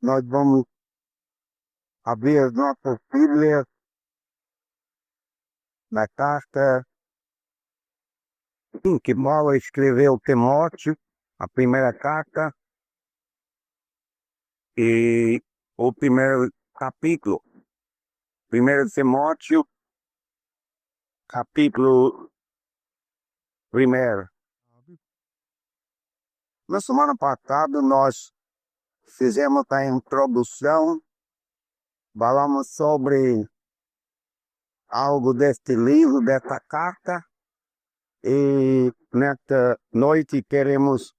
nós vamos abrir as nossas Bíblias na carta que Paulo escreveu Timóteo, a primeira carta e o primeiro capítulo. 1 Timóteo, capítulo 1. Na semana passada nós fizemos a introdução, falamos sobre algo deste livro, desta carta, e nesta noite queremos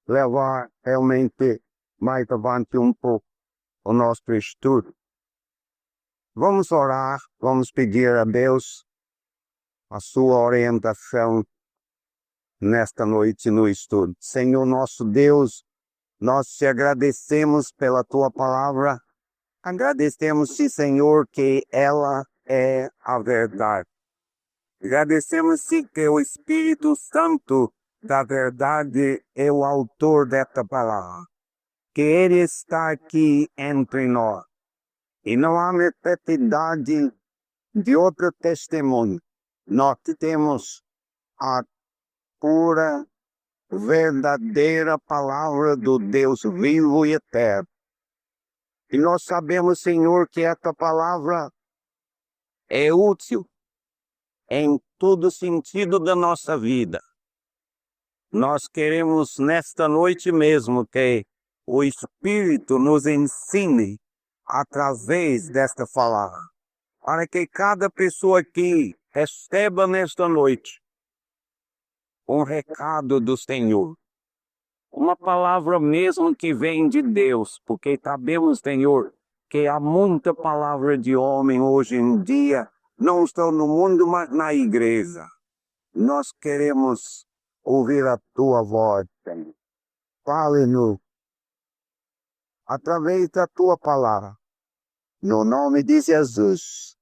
levar realmente mais avante um pouco o nosso estudo. Vamos orar, vamos pedir a Deus a sua orientação nesta noite no estudo. Senhor nosso Deus, nós te agradecemos pela tua palavra. Agradecemos-te, Senhor, que ela é a verdade. Agradecemos-te que o Espírito Santo da verdade é o autor desta palavra. Que ele está aqui entre nós. E não há necessidade de outro testemunho. Nós temos a pura, verdadeira palavra do Deus vivo e eterno. E nós sabemos, Senhor, que esta palavra é útil em todo sentido da nossa vida. Nós queremos nesta noite mesmo que o Espírito nos ensine através desta palavra, para que cada pessoa aqui receba nesta noite um recado do Senhor. Uma palavra mesmo que vem de Deus, porque sabemos, Senhor, que há muita palavra de homem hoje em dia, não estão no mundo, mas na igreja. Nós queremos ouvir a tua voz, Senhor. Fale-nos através da tua palavra. No nome de Jesus.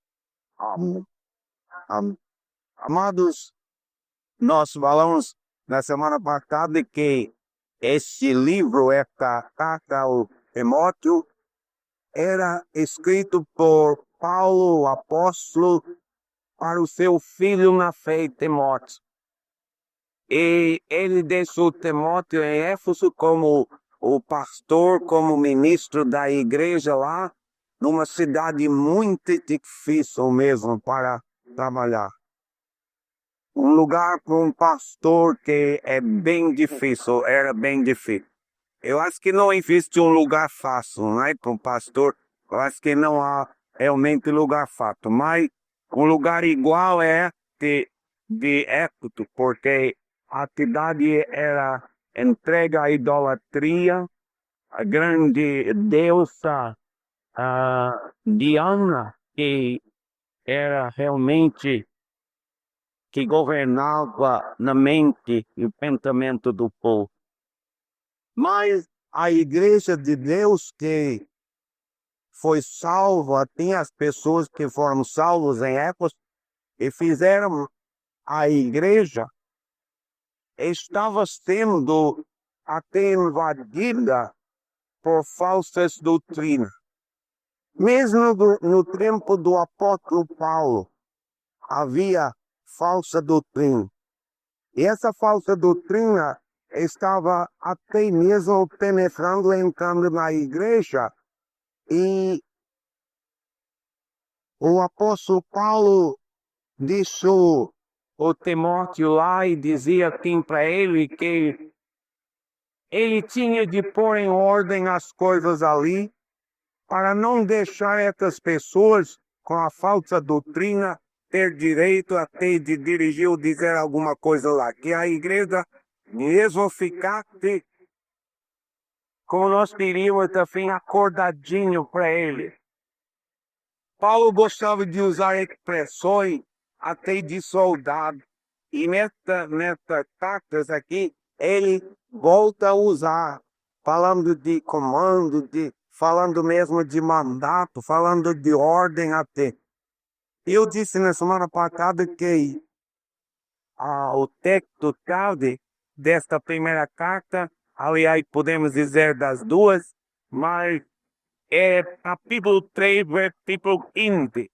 Amém. Amém. Amados, nós falamos na semana passada que este livro, esta carta ao Timóteo, era escrito por Paulo, o apóstolo, para o seu filho na fé, Timóteo. E ele deixou Timóteo em Éfeso como o pastor, como ministro da igreja lá, numa cidade muito difícil mesmo para trabalhar. Um lugar para um pastor que é bem difícil, era bem difícil. Eu acho que não existe um lugar fácil, né, para um pastor. Eu acho que não há realmente lugar fácil, mas um lugar igual é de Éfeso, porque a cidade era entregue à idolatria, a grande deusa Diana, que era realmente que governava na mente e o pensamento do povo. Mas a igreja de Deus que foi salva, tinha as pessoas que foram salvos em Éfeso e fizeram a igreja, estava sendo até invadida por falsas doutrinas. Mesmo no tempo do apóstolo Paulo, havia falsa doutrina. E essa falsa doutrina estava até mesmo penetrando, entrando na igreja. E o apóstolo Paulo deixou o Timóteo lá e dizia assim para ele que ele tinha de pôr em ordem as coisas ali para não deixar essas pessoas com a falsa doutrina ter direito até de dirigir ou dizer alguma coisa lá, que a igreja mesmo ficasse, como nós diríamos assim, acordadinho para ele. Paulo gostava de usar expressões até de soldado, e nessas cartas aqui, ele volta a usar, falando de comando, falando mesmo de mandato, falando de ordem até. Eu disse na semana passada que o texto-chave desta primeira carta, aliás, podemos dizer das duas, mas é capítulo 3, versículo 15.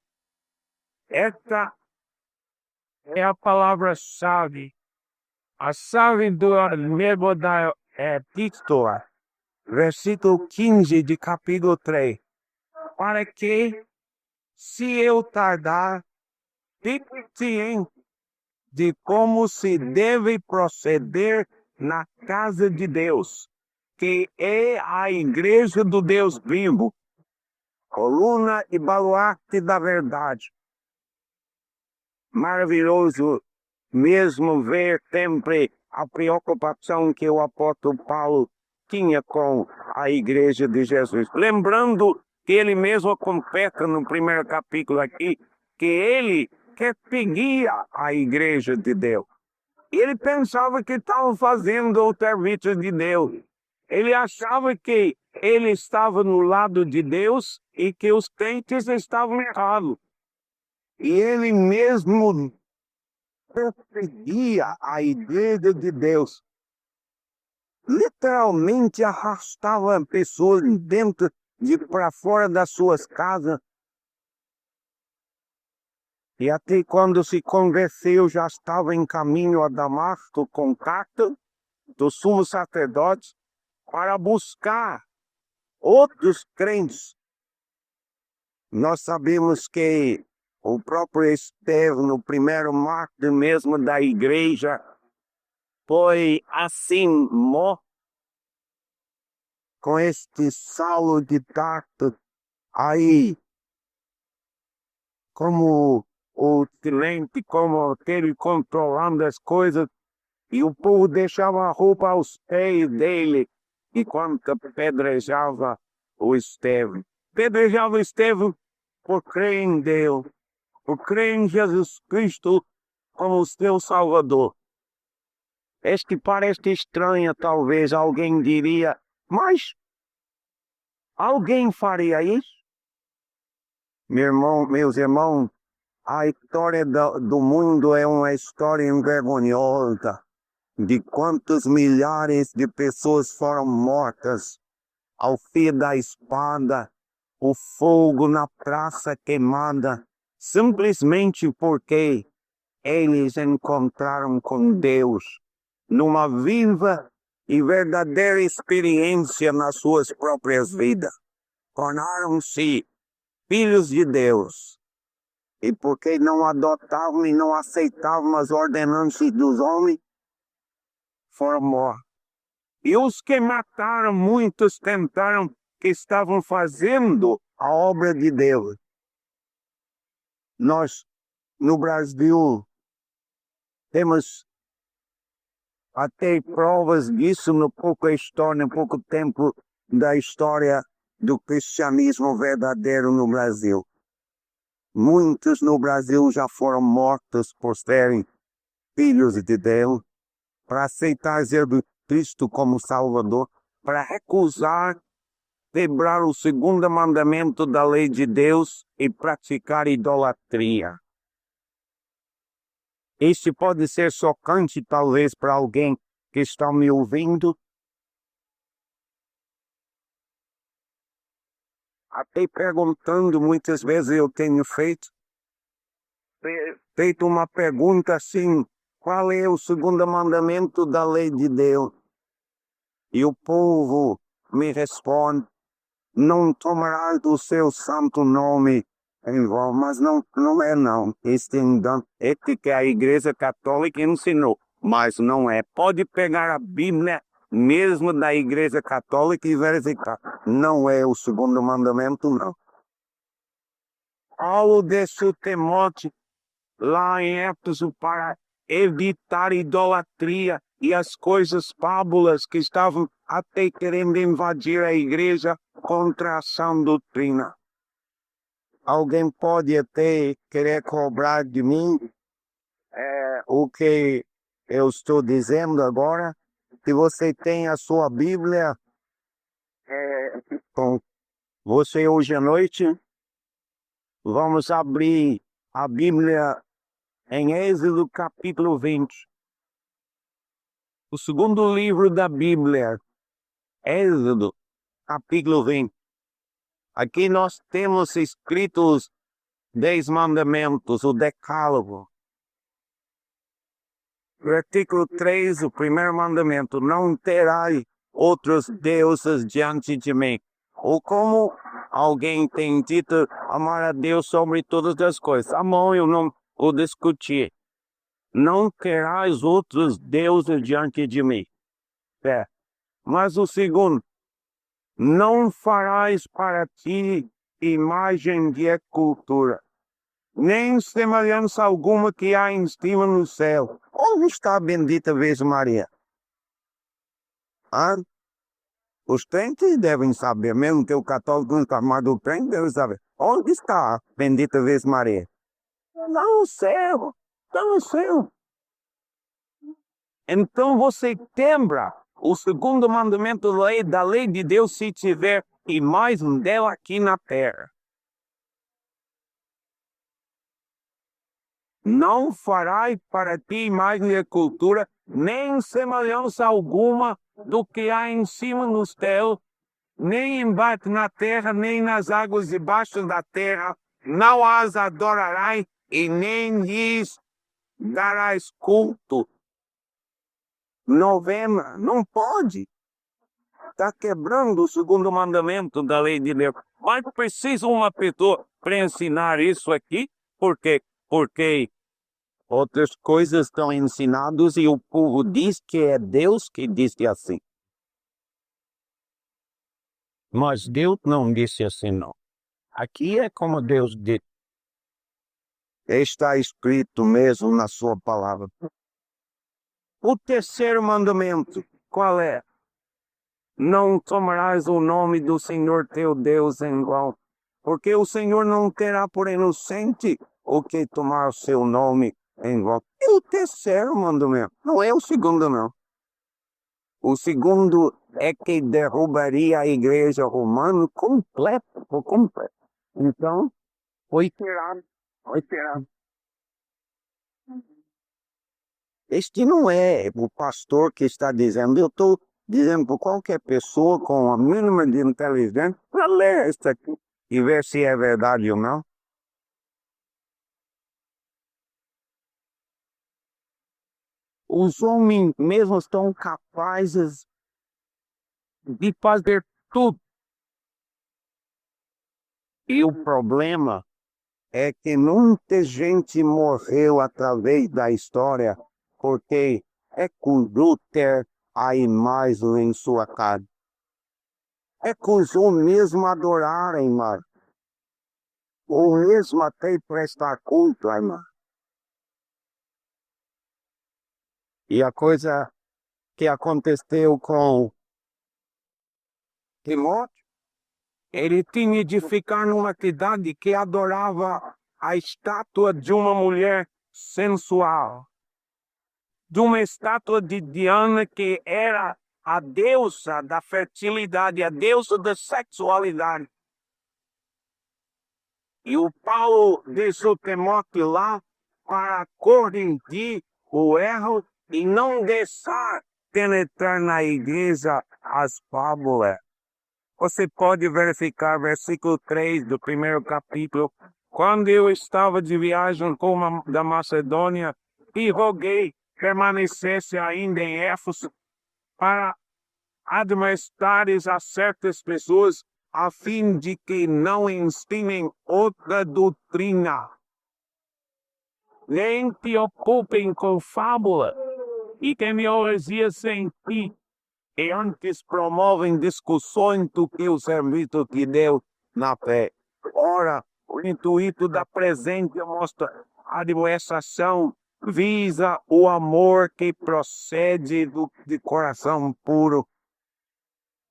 Essa é a palavra-chave. A chave do livro da epístola, versículo 15 de capítulo 3. Para que, se eu tardar, fique ciente de como se deve proceder na casa de Deus, que é a igreja do Deus vivo, coluna e baluarte da verdade. Maravilhoso mesmo ver sempre a preocupação que o apóstolo Paulo tinha com a igreja de Jesus. Lembrando que ele mesmo confessa no primeiro capítulo aqui, que ele quer seguir a igreja de Deus. Ele pensava que estava fazendo o serviço de Deus. Ele achava que ele estava no lado de Deus e que os crentes estavam errados. E ele mesmo perseguia a igreja de Deus. Literalmente arrastava pessoas dentro para fora das suas casas. E até quando se converteu, já estava em caminho a Damasco com carta do sumo sacerdote para buscar outros crentes. Nós sabemos que o próprio Estevão, o primeiro mártir mesmo da igreja, foi assim morto com este Saulo de Tarso aí, como o silente, como aquele controlando as coisas, e o povo deixava a roupa aos pés dele, enquanto apedrejava o Estevão. Apedrejava o Estevão por crer em Deus, por crer em Jesus Cristo como o seu Salvador. Este parece estranha, talvez alguém diria, mas alguém faria isso? Meus irmãos, a história do mundo é uma história envergonhosa de quantos milhares de pessoas foram mortas ao fio da espada, o fogo na praça queimada, simplesmente porque eles encontraram com Deus numa viva e verdadeira experiência nas suas próprias vidas. Tornaram-se filhos de Deus. E porque não adotavam e não aceitavam as ordenanças dos homens, foram mortos. E os que mataram, muitos tentaram que estavam fazendo a obra de Deus. Nós, no Brasil, temos até provas disso no pouco tempo da história do cristianismo verdadeiro no Brasil. Muitos no Brasil já foram mortos por serem filhos de Deus, para aceitar Jesus Cristo como Salvador, para recusar, quebrar o segundo mandamento da lei de Deus e praticar idolatria. Este pode ser chocante, talvez, para alguém que está me ouvindo. Até perguntando, muitas vezes eu tenho feito uma pergunta assim, qual é o segundo mandamento da lei de Deus? E o povo me responde, não tomarás do seu santo nome em vão, mas não é não. Este é que a Igreja Católica ensinou, mas não é. Pode pegar a Bíblia mesmo da Igreja Católica e verificar. Não é o segundo mandamento, não. Paulo deixou Timóteo lá em Éfeso para evitar idolatria e as coisas fábulas que estavam até querendo invadir a igreja contra a sã doutrina. Alguém pode até querer cobrar de mim o que eu estou dizendo agora. Se você tem a sua Bíblia com você hoje à noite, vamos abrir a Bíblia em Êxodo capítulo 20. O segundo livro da Bíblia, Êxodo capítulo 20. Aqui nós temos escritos 10 mandamentos, o decálogo. O artículo 3, o primeiro mandamento, não terás outros deuses diante de mim. Ou como alguém tem dito, amar a Deus sobre todas as coisas. Tá bom, eu não vou discutir. Não terás outros deuses diante de mim. É. Mas o segundo, não farás para ti imagem de escultura, nem semelhança alguma que há em cima no céu. Onde está a bendita Virgem Maria? Ah, os crentes devem saber, mesmo que o católico não está mais do crente, deve saber. Onde está a bendita Virgem Maria? Lá no céu, lá no céu. Então você quebra o segundo mandamento da lei de Deus se tiver imagem dela aqui na terra. Não farás para ti imagem de escultura, nem semelhança alguma do que há em cima no céu, nem embaixo na terra, nem nas águas debaixo da terra. Não as adorarás e nem lhes darás culto. Novena, não pode. Está quebrando o segundo mandamento da lei de Deus. Mas precisa uma pessoa para ensinar isso aqui, porque outras coisas estão ensinadas e o povo diz que é Deus que disse assim. Mas Deus não disse assim, não. Aqui é como Deus disse. Está escrito mesmo na sua palavra. O terceiro mandamento, qual é? Não tomarás o nome do Senhor teu Deus em vão, porque o Senhor não terá por inocente o que tomar o seu nome em vão. É o terceiro mandamento, não é o segundo, não. O segundo é que derrubaria a igreja romana completa, por completo. Então, foi tirado. Este não é o pastor que está dizendo, eu estou dizendo para qualquer pessoa com a mínima de inteligência para ler isso aqui e ver se é verdade ou não. Os homens mesmo estão capazes de fazer tudo. E o problema é que muita gente morreu através da história porque recusou ter a imagem em sua casa. Recusou mesmo adorar a imagem. Ou mesmo até prestar culto à imagem. E a coisa que aconteceu com Timóteo, ele tinha de ficar numa cidade que adorava a estátua de uma mulher sensual, de uma estátua de Diana que era a deusa da fertilidade, a deusa da sexualidade. E o Paulo deixou Timóteo lá para corrigir o erro e não deixar penetrar na igreja as fábulas. Você pode verificar versículo 3 do primeiro capítulo. Quando eu estava de viagem da Macedônia e roguei permanecesse ainda em Éfeso para admoestares a certas pessoas a fim de que não ensinem outra doutrina, nem te ocupem com fábula e tecnologias sem ti, e antes promovem discussões do que o serviço de Deus na fé. Ora, o intuito da presente mostra a admoestação visa o amor que procede de coração puro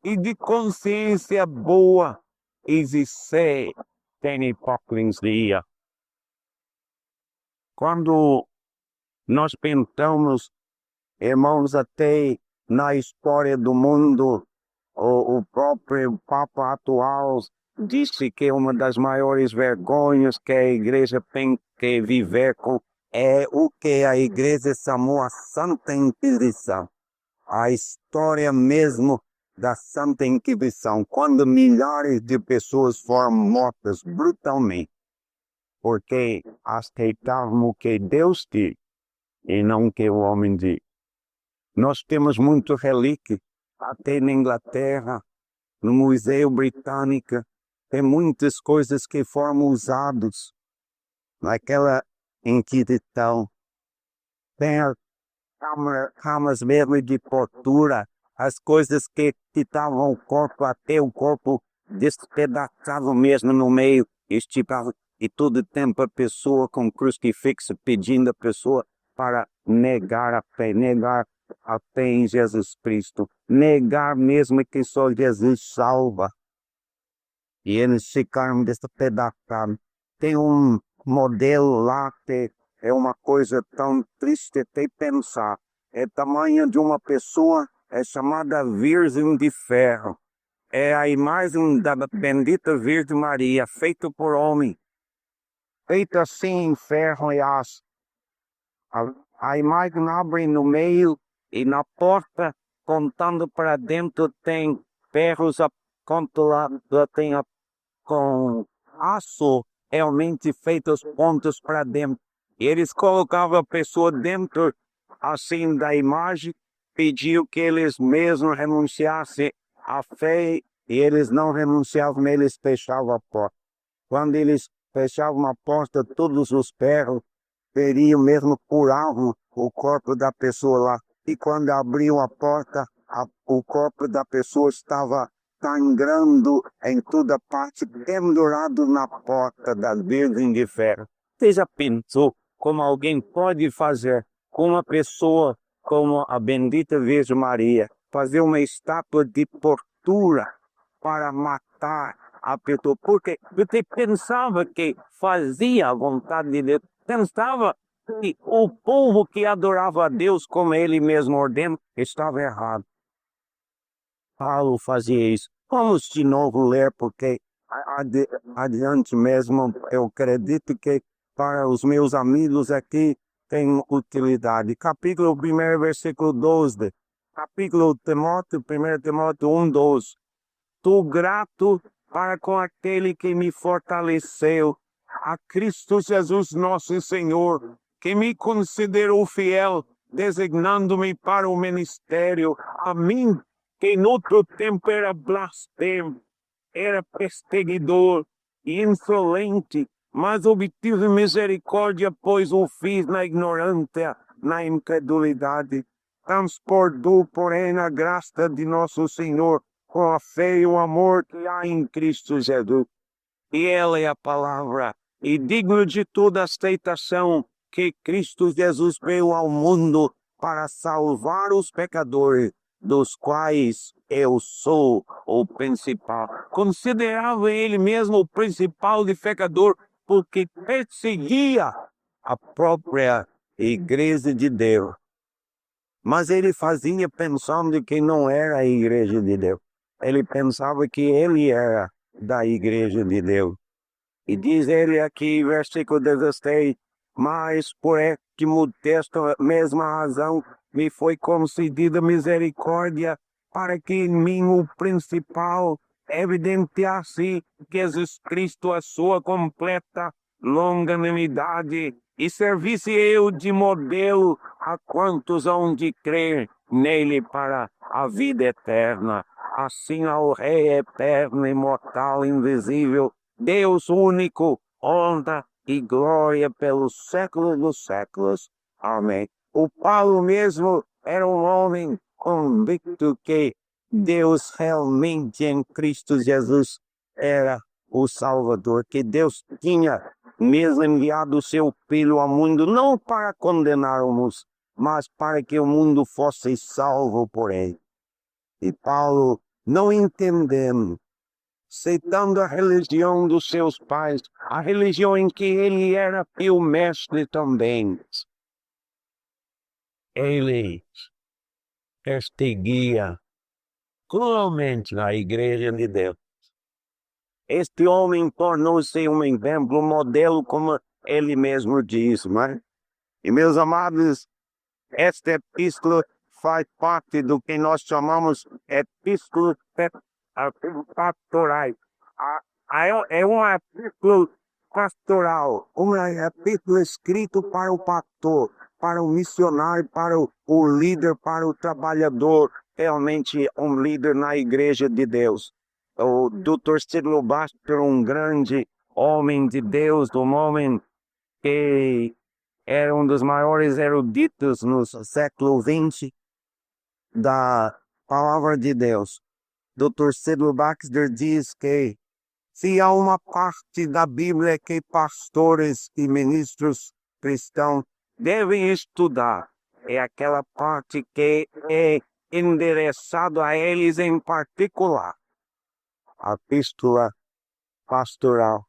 e de consciência boa, e de ser tem hipocrisia. Quando nós pensamos, irmãos, até na história do mundo, o próprio Papa atual disse que uma das maiores vergonhas que a igreja tem que viver com é o que a igreja chamou a Santa Inquisição. A história mesmo da Santa Inquisição, quando milhares de pessoas foram mortas brutalmente, porque aceitavam o que Deus diz e não o que o homem diz. Nós temos muito relíquia, até na Inglaterra, no Museu Britânico, tem muitas coisas que foram usadas naquela Inquisição. Tem camas mesmo de tortura, as coisas que quitavam o corpo, até o corpo despedaçado mesmo no meio, esticava, e todo tempo a pessoa com crucifixo pedindo a pessoa para negar a fé em Jesus Cristo, negar mesmo que só Jesus salva. E eles ficaram despedaçados. Tem um modelo lá que é uma coisa tão triste até pensar. É tamanho de uma pessoa, é chamada Virgem de Ferro. É a imagem da bendita Virgem Maria, feita por homem. Feita assim em ferro e aço. A imagem abre no meio e na porta, contando para dentro, tem ferros controlados, tem com aço realmente feitos pontos para dentro. Eles colocavam a pessoa dentro assim da imagem, pediam que eles mesmos renunciassem à fé, e eles não renunciavam, eles fechavam a porta. Quando eles fechavam a porta, todos os ferros feriam mesmo, curavam o corpo da pessoa lá. E quando abriam a porta, o corpo da pessoa estava sangrando em toda parte, pendurado na porta da Virgem de Ferro. Você já pensou como alguém pode fazer com uma pessoa como a bendita Virgem Maria, fazer uma estátua de tortura para matar a pessoa? Porque pensava que fazia a vontade de Deus, pensava que o povo que adorava a Deus como ele mesmo ordena estava errado. Paulo fazia isso. Vamos de novo ler, porque adiante mesmo eu acredito que para os meus amigos aqui tem utilidade. Capítulo 1, versículo 12. Capítulo Timóteo, 1 Timóteo 1, 12. Estou grato para com aquele que me fortaleceu, a Cristo Jesus nosso Senhor, que me considerou fiel, designando-me para o ministério, a mim, que em outro tempo era blasfemo, era perseguidor e insolente, mas obtive misericórdia, pois o fiz na ignorância, na incredulidade. Transportou, porém, a graça de nosso Senhor com a fé e o amor que há em Cristo Jesus. E ela é a palavra, e digno de toda aceitação, que Cristo Jesus veio ao mundo para salvar os pecadores, dos quais eu sou o principal. Considerava ele mesmo o principal de pecador, porque perseguia a própria igreja de Deus. Mas ele fazia pensando que não era a igreja de Deus. Ele pensava que ele era da igreja de Deus. E diz ele aqui, versículo 16, mas por este modesto mesma razão me foi concedida misericórdia, para que em mim o principal evidenciasse Jesus Cristo a sua completa longanimidade, e servisse eu de modelo a quantos hão de crer nele para a vida eterna. Assim ao Rei eterno, imortal, invisível, Deus único, honra e glória pelos séculos dos séculos. Amém. O Paulo mesmo era um homem convicto que Deus realmente em Cristo Jesus era o Salvador, que Deus tinha mesmo enviado o seu Filho ao mundo, não para condenarmos, mas para que o mundo fosse salvo por ele. E Paulo, não entendendo, aceitando a religião dos seus pais, a religião em que ele era o mestre também, ele perseguia cruelmente a igreja de Deus. Este homem tornou-se um exemplo, um modelo, como ele mesmo diz, né? E meus amados, esta epístola faz parte do que nós chamamos epístolas pastorais. É uma epístola pastoral, uma epístola escrita para o pastor, para o missionário, para o líder, para o trabalhador, realmente um líder na igreja de Deus. O Dr. Sidlow Baxter, um grande homem de Deus, um homem que era um dos maiores eruditos no século XX da palavra de Deus. Dr. Sidlow Baxter diz que se há uma parte da Bíblia que pastores e ministros cristãos devem estudar, é aquela parte que é endereçada a eles em particular. A epístola pastoral.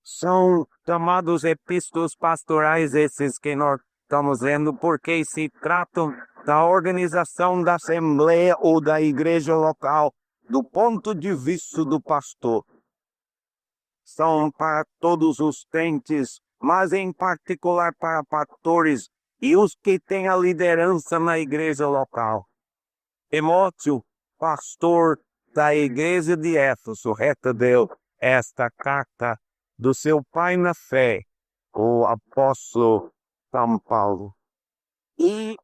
São chamados epístolas pastorais esses que nós estamos vendo, porque se tratam da organização da assembleia ou da igreja local, do ponto de vista do pastor. São para todos os crentes, mas em particular para pastores e os que têm a liderança na igreja local. Timóteo, pastor da igreja de Éfeso, recebeu esta carta do seu pai na fé, o apóstolo São Paulo. E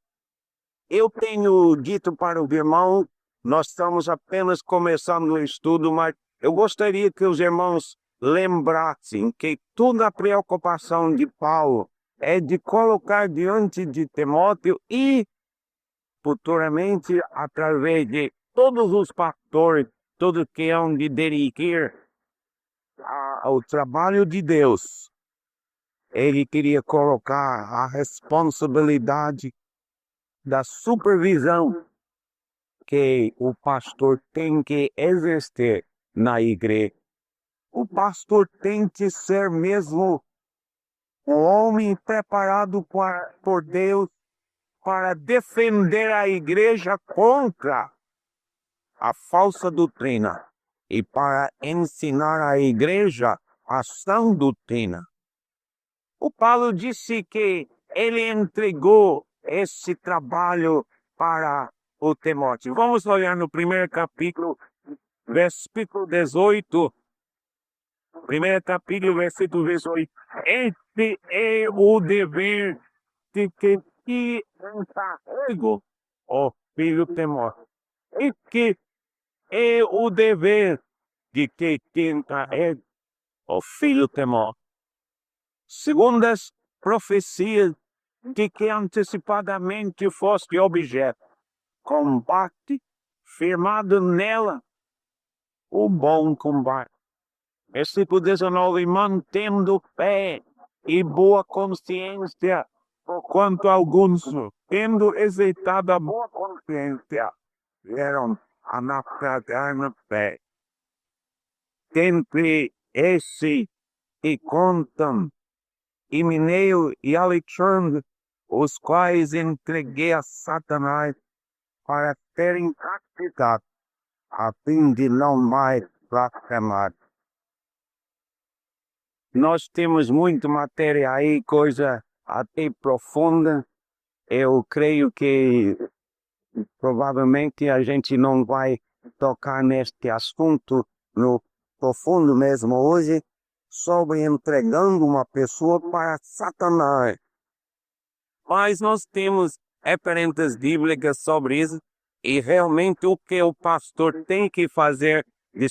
eu tenho dito para o irmão, nós estamos apenas começando o estudo, mas eu gostaria que os irmãos lembrassem que toda a preocupação de Paulo é de colocar diante de Timóteo e futuramente, através de todos os pastores, todos que hão de dirigir ao trabalho de Deus, ele queria colocar a responsabilidade da supervisão que o pastor tem que exercer na igreja. O pastor tem que ser mesmo um homem preparado por Deus para defender a igreja contra a falsa doutrina e para ensinar a igreja a sã doutrina. O Paulo disse que ele entregou esse trabalho para o Timóteo. Vamos olhar no primeiro capítulo, versículo 18. Primeiro capítulo, versículo 18. Este é o dever de que te encarrego, ó filho Timóteo. Este é o dever de que te encarrego, ó filho Timóteo. Segundo as profecias de que antecipadamente foste objeto, combate firmado nela o bom combate. Versículo 19, mantendo fé e boa consciência, porquanto alguns, tendo exercitado a boa consciência, vieram a naufragar na fé. Entre esse que contam Himeneu e Alexandre, os quais entreguei a Satanás para serem castigados, a fim de não mais blasfemar. Nós temos muita matéria aí, coisa até profunda. Eu creio que provavelmente a gente não vai tocar neste assunto no profundo mesmo hoje, sobre entregando uma pessoa para Satanás. Mas nós temos referências bíblicas sobre isso, e realmente o que o pastor tem que fazer em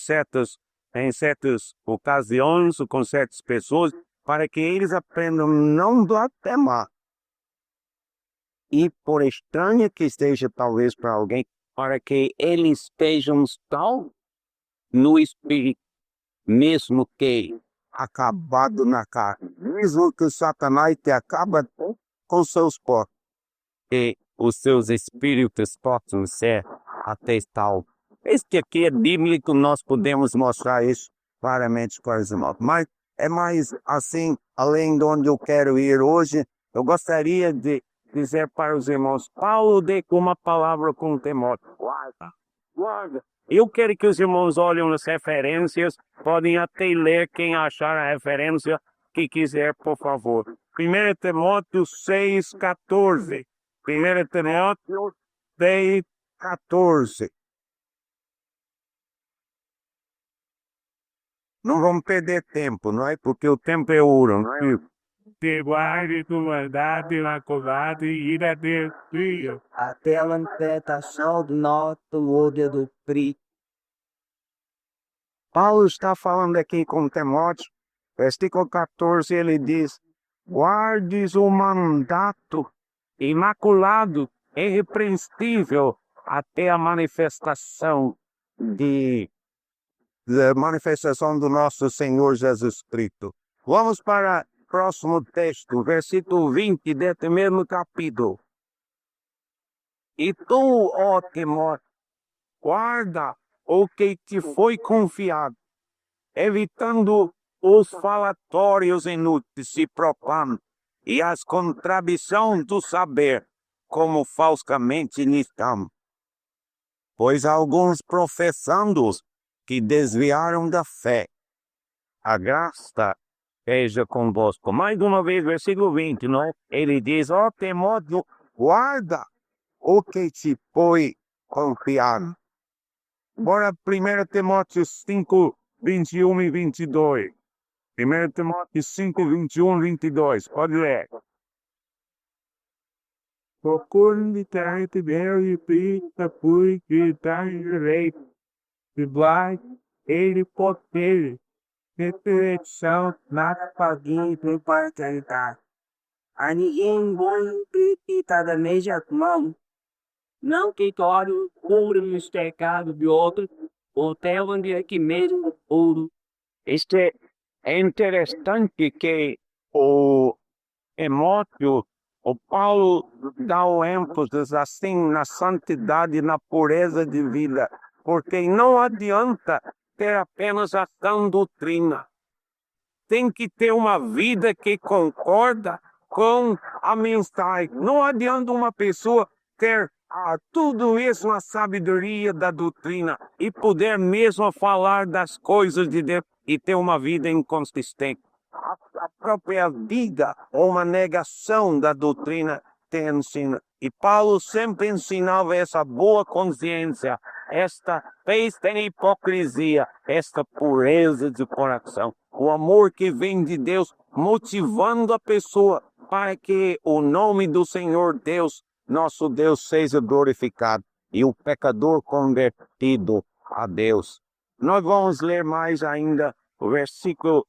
certas ocasiões, com certas pessoas, para que eles aprendam não blasfemar. E por estranha que esteja talvez para alguém, para que eles estejam tal no espírito, mesmo que acabado na carne, mesmo que Satanás te acaba com seus corpos, que os seus espíritos possam ser até tal. Este aqui é bíblico, nós podemos mostrar isso claramente para os irmãos. Mas é mais assim, além de onde eu quero ir hoje, eu gostaria de dizer para os irmãos, Paulo deu uma palavra com Timóteo. Guarda. Eu quero que os irmãos olhem nas referências, podem até ler quem achar a referência que quiser, por favor. 1 Timóteo 6,14. 1 Timóteo 6,14. Não vamos perder tempo, não é? Porque o tempo é ouro, não é? Te guarde tu verdade imaculada e ira Deus Filho. Até a manifestação do nosso poder do Cristo. Paulo está falando aqui com Timóteo, versículo 14, ele diz: guardes o mandato imaculado, irrepreensível, até a manifestação da manifestação do nosso Senhor Jesus Cristo. Vamos para o próximo texto, versículo 20 deste mesmo capítulo. E tu, ó Timóteo, guarda o que te foi confiado, evitando os falatórios inúteis e profanos e as contradições do saber, como falsamente lhes chamam. Pois alguns professando-os que desviaram da fé. A graça seja convosco. Mais uma vez, versículo 20, não é? Ele diz: ó Timóteo, guarda o que te foi confiado. Bora 1 Timóteo 5, 21 e 22. 1 Timóteo 5, 21 e 22. Pode ler. Procure literalmente bem e pista por que está direito. De black, ele pode ter reflexão na paguinha de paternidade. A ninguém bom está da mesma mão. Não que torne ouro nos pecados de outro, ou onde aqui mesmo ouro. Este é interessante que o Timóteo, o Paulo dá o ênfase assim na santidade e na pureza de vida, porque não adianta ter apenas a sã doutrina. Tem que ter uma vida que concorda com a mensagem. Não adianta uma pessoa ter tudo isso na sabedoria da doutrina e poder mesmo falar das coisas de Deus e ter uma vida inconsistente. A própria vida ou uma negação da doutrina te ensina. E Paulo sempre ensinava essa boa consciência, esta fé sem hipocrisia, esta pureza de coração. O amor que vem de Deus motivando a pessoa para que o nome do Senhor Deus, nosso Deus, seja glorificado e o pecador convertido a Deus. Nós vamos ler mais ainda o versículo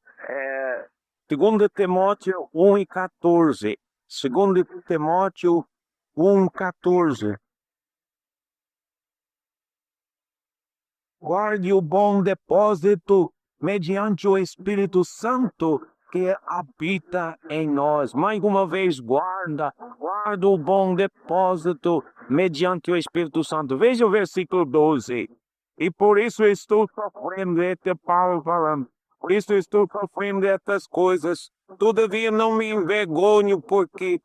2 Timóteo 1 e 14. 2 Timóteo 1, 14. Guarde o bom depósito mediante o Espírito Santo que habita em nós. Mais uma vez, guarda o bom depósito mediante o Espírito Santo. Veja o versículo 12. E por isso estou sofrendo, este Paulo falando. Por isso estou sofrendo estas coisas. Todavia não me envergonho, porque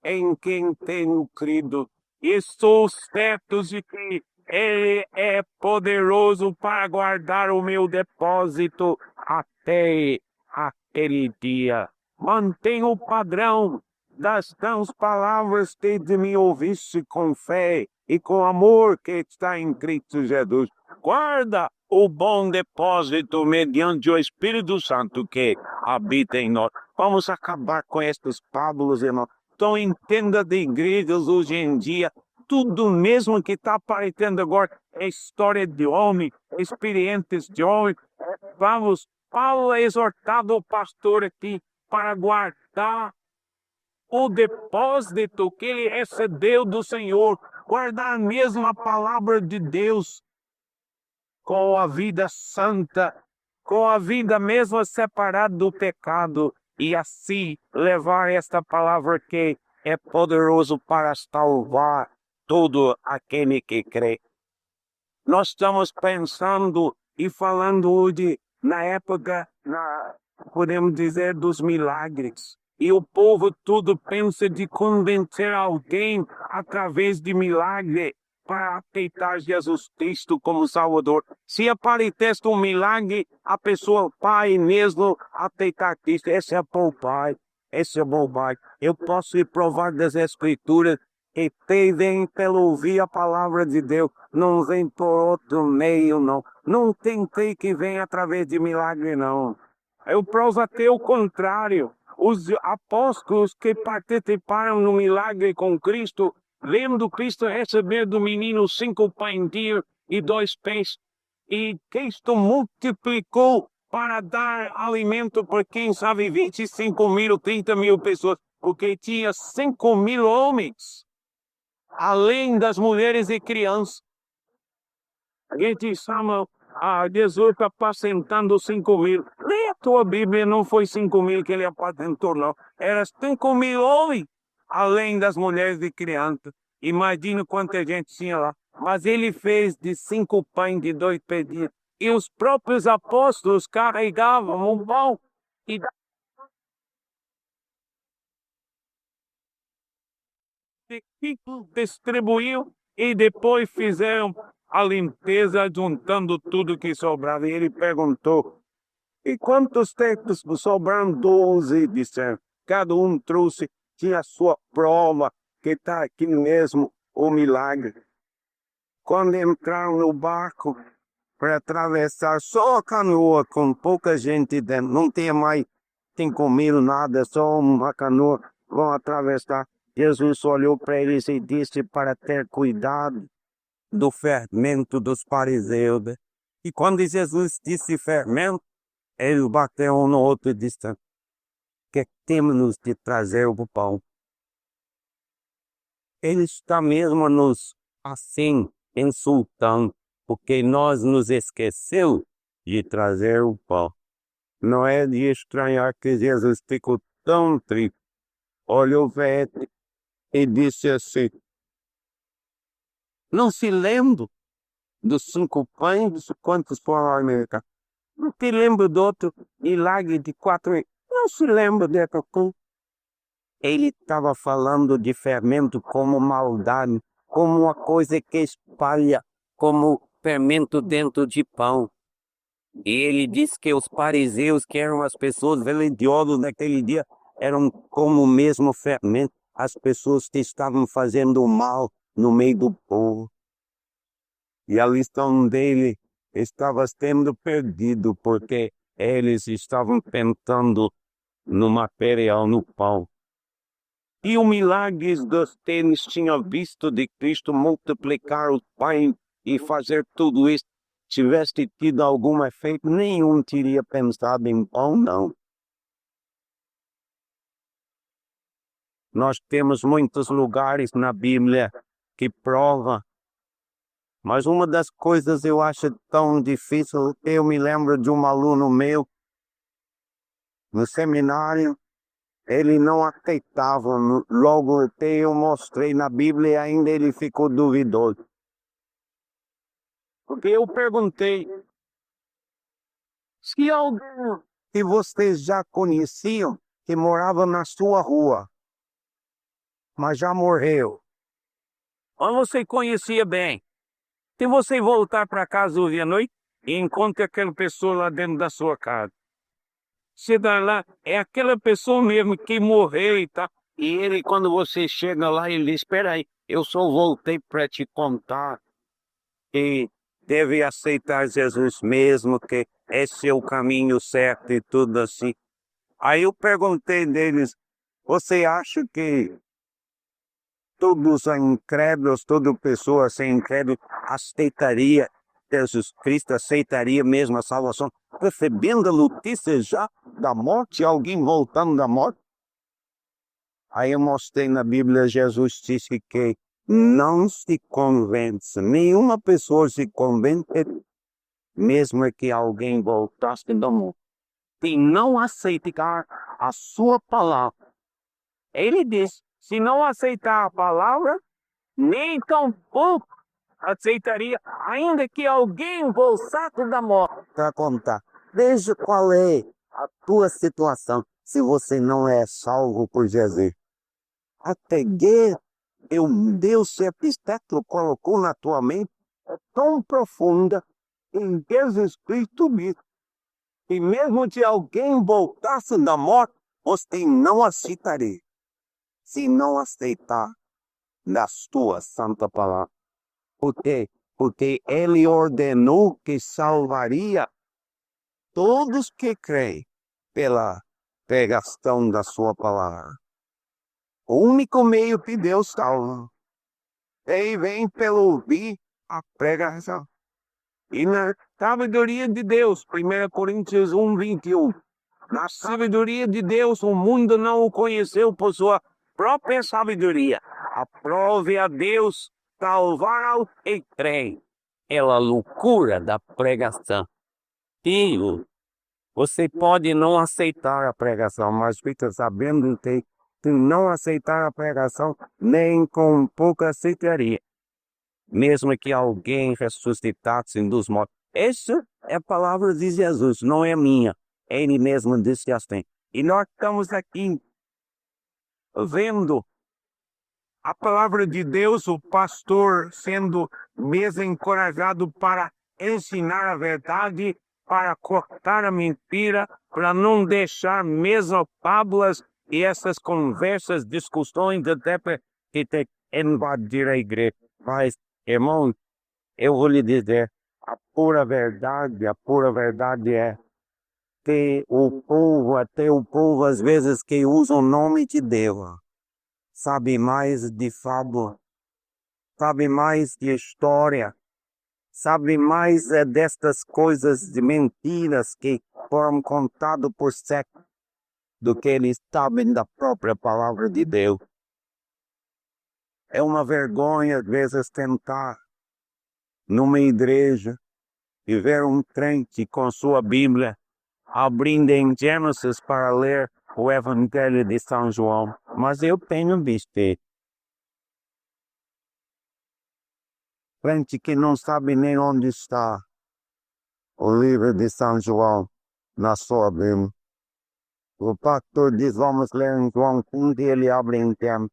em quem tenho crido. E estou certo de que Ele é poderoso para guardar o meu depósito até aquele dia. Mantenha o padrão das sãs palavras que de mim ouviste com fé e com amor que está em Cristo Jesus. Guarda o bom depósito mediante o Espírito Santo que habita em nós. Vamos acabar com estas fábulas, irmão. Então entenda de igrejas hoje em dia, tudo mesmo que está aparecendo agora é história de homem, experiências de homem. Vamos, Paulo é exortado o pastor aqui para guardar o depósito que ele recebeu do Senhor, guardar mesmo a palavra de Deus com a vida santa, com a vida mesmo separada do pecado, e assim levar esta palavra que é poderoso para salvar todo aquele que crê. Nós estamos pensando e falando hoje na época, podemos dizer, dos milagres. E o povo tudo pensa de convencer alguém através de milagre para aceitar Jesus Cristo como Salvador. Se aparecesse um milagre, a pessoa vai mesmo aceitar Cristo. Esse é para o Pai. Esse é bobagem. Eu posso ir provar das Escrituras que fé vem pelo ouvir a palavra de Deus, não vem por outro meio, não. Não tem fé que vem através de milagre, não. Eu provo até o contrário. Os apóstolos que participaram no milagre com Cristo, vendo Cristo receber do menino 5 pães e 2 peixes, e Cristo multiplicou para dar alimento para quem sabe 25.000, 30.000 pessoas, porque tinha 5.000 homens, além das mulheres e crianças. A gente chama Jesus apacentando 5.000. Nem a tua Bíblia não foi 5.000 que ele apacentou, não. Era 5.000 homens, além das mulheres e crianças. Imagina quanta gente tinha lá. Mas ele fez de 5 pães de 2 pedidos. E os próprios apóstolos carregavam o pão e distribuíam e depois fizeram a limpeza juntando tudo que sobrava. E ele perguntou, e quantos textos sobraram? 12, disseram. Cada um trouxe, tinha a sua prova, que está aqui mesmo, o milagre. Quando entraram no barco para atravessar, só a canoa com pouca gente dentro, não tinha mais, tem comido nada, só uma canoa, vão atravessar. Jesus olhou para eles e disse para ter cuidado do fermento dos fariseus. E quando Jesus disse fermento, ele bateu um no outro e disse, que temos de trazer o pão. Ele está mesmo nos assim insultando, porque nós nos esqueceu de trazer o pão. Não é de estranhar que Jesus ficou tão triste. Olhou para e disse assim, não se lembra dos 5 pães, quantos foram alimentar? Não se lembra do outro milagre de 4? Não se lembra dessa coisa. Ele estava falando de fermento como maldade, como uma coisa que espalha, como fermento dentro de pão. E ele disse que os fariseus, que eram as pessoas religiosas naquele dia, eram como o mesmo fermento, as pessoas que estavam fazendo mal no meio do povo. E a lição dele estava sendo perdido, porque eles estavam pensando no material, no pão. E o milagre dos tênis tinha visto de Cristo multiplicar os pães e fazer tudo isso. Tivesse tido algum efeito, nenhum teria pensado em pão, não. Nós temos muitos lugares na Bíblia que provam, mas uma das coisas eu acho tão difícil, eu me lembro de um aluno meu no seminário, ele não aceitava, logo que eu mostrei na Bíblia e ainda ele ficou duvidoso. Porque eu perguntei, se alguém que vocês já conheciam, que morava na sua rua, mas já morreu, ou você conhecia bem, se você voltar para casa hoje à noite e encontra aquela pessoa lá dentro da sua casa, você dá lá, é aquela pessoa mesmo que morreu e tal. E ele, quando você chega lá, ele diz, espera aí, eu só voltei para te contar que deve aceitar Jesus mesmo, que esse é o caminho certo e tudo assim. Aí eu perguntei deles, você acha que todos os incrédulos, toda pessoa sem incrédulo aceitaria Jesus Cristo, aceitaria mesmo a salvação, recebendo a notícia já da morte, alguém voltando da morte? Aí eu mostrei na Bíblia, Jesus disse que não se convence, nenhuma pessoa se convence, mesmo que alguém voltasse da morte, e não aceitar a sua palavra. Ele disse, se não aceitar a palavra, nem tampouco aceitaria, ainda que alguém voltasse da morte. Para contar, veja qual é a tua situação, se você não é salvo por Jesus. Até que Deus se epistétulo colocou na tua mente é tão profunda em Jesus Cristo mesmo. E mesmo se alguém voltasse da morte, você não aceitaria. Se não aceitar na sua santa palavra. Porque ele ordenou que salvaria todos que creem pela pregação da sua palavra. O único meio que Deus salva. Ele vem pelo ouvir a pregação. E na sabedoria de Deus, 1 Coríntios 1:21. Na sabedoria de Deus, o mundo não o conheceu por sua própria sabedoria. Aprove a Deus salvar os que creem. Pela loucura da pregação. Filho, você pode não aceitar a pregação, mas fica sabendo que se não aceitar a pregação, nem com pouca aceitaria. Mesmo que alguém ressuscitasse dos mortos. Essa é a palavra de Jesus, não é minha. Ele mesmo disse assim. E nós estamos aqui vendo a palavra de Deus, o pastor sendo mesmo encorajado para ensinar a verdade, para cortar a mentira, para não deixar mesmo fábulas e essas conversas, discussões até que tem que invadir a igreja. Mas, irmão, eu vou lhe dizer, a pura verdade é que até o povo às vezes que usa o nome de Deus, sabe mais de fábula, sabe mais de história, sabe mais destas coisas de mentiras que foram contadas por séculos do que eles sabem da própria palavra de Deus. É uma vergonha às vezes tentar numa igreja e ver um crente com sua Bíblia abrindo em Gênesis para ler o Evangelho de São João. Mas eu tenho visto crente que não sabe nem onde está o livro de São João na sua Bíblia. O pastor diz, vamos ler em João 15 e ele abre em tempo.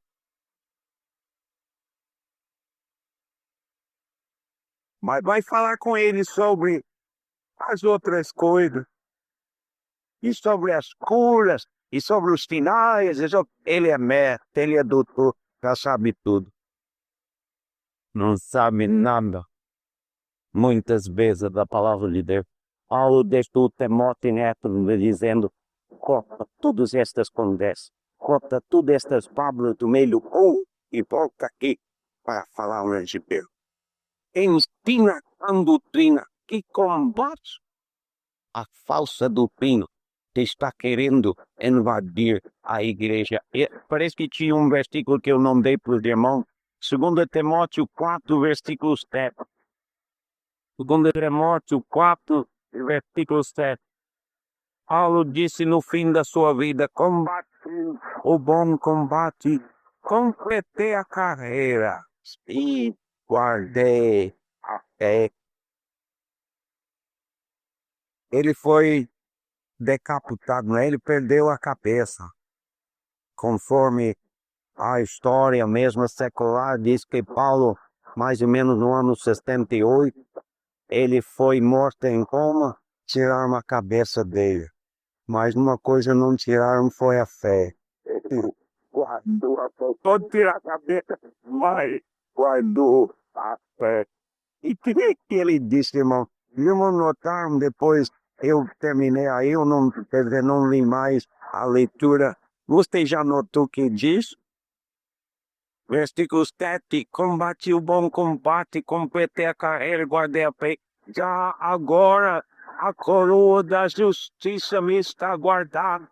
Mas vai falar com ele sobre as outras coisas. E sobre as curas, e sobre os finais. Ele é mestre, ele é doutor, já sabe tudo. Não sabe nada, muitas vezes, da palavra de Deus. Paulo deixou Timóteo Neto dizendo, corta todas estas conversas, corta todas estas fábulas do meio do povo e volta aqui para falar o Evangelho. Ensina a doutrina que combate a falsa doutrina que está querendo invadir a igreja. E parece que tinha um versículo que eu não dei para os irmãos. 2 Timóteo 4, versículo 7. 2 Timóteo 4, versículo 7. Paulo disse no fim da sua vida, combate o bom combate, completei a carreira e guardei a fé. Ele foi decapitado, ele perdeu a cabeça. Conforme a história mesmo secular diz que Paulo, mais ou menos no ano 68, ele foi morto em coma, tiraram a cabeça dele. Mas uma coisa não tiraram foi a fé. Pode tirar a cabeça, mas guardou a fé. E que ele disse, irmão, notaram depois, eu terminei aí, eu não, quer dizer, não li mais a leitura. Você já notou que diz? Versículo 7, combati o bom combate, completei a carreira, guardei a fé. Já agora a coroa da justiça me está guardada,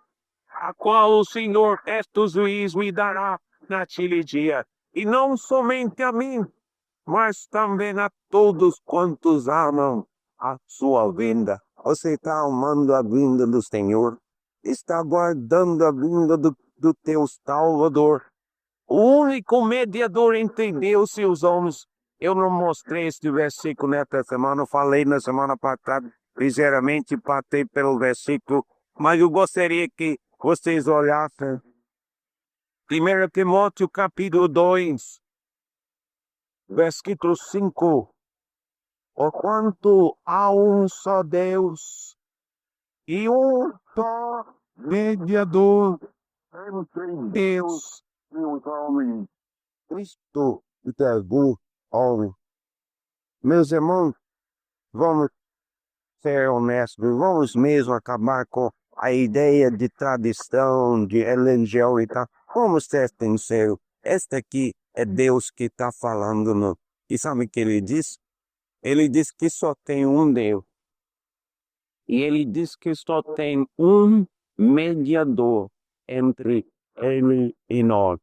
a qual o Senhor, este juiz, me dará naquele dia. E não somente a mim, mas também a todos quantos amam a sua vinda. Você está amando a vinda do Senhor? Está guardando a vinda do teu Salvador? O único mediador entre Deus e os homens. Eu não mostrei este versículo nesta semana, eu falei na semana passada, ligeiramente passei pelo versículo, mas eu gostaria que vocês olhassem. 1 Timóteo capítulo 2, versículo 5. Porquanto há um só Deus e um só mediador entre Deus e os homens. Cristo entregou homem. Meus irmãos, vamos ser honestos, vamos mesmo acabar com a ideia de tradição, de religião e tal. Vamos ser sinceros. Este aqui é Deus que está falando. E sabe o que ele diz? Ele diz que só tem um Deus. E ele diz que só tem um mediador entre ele e nós.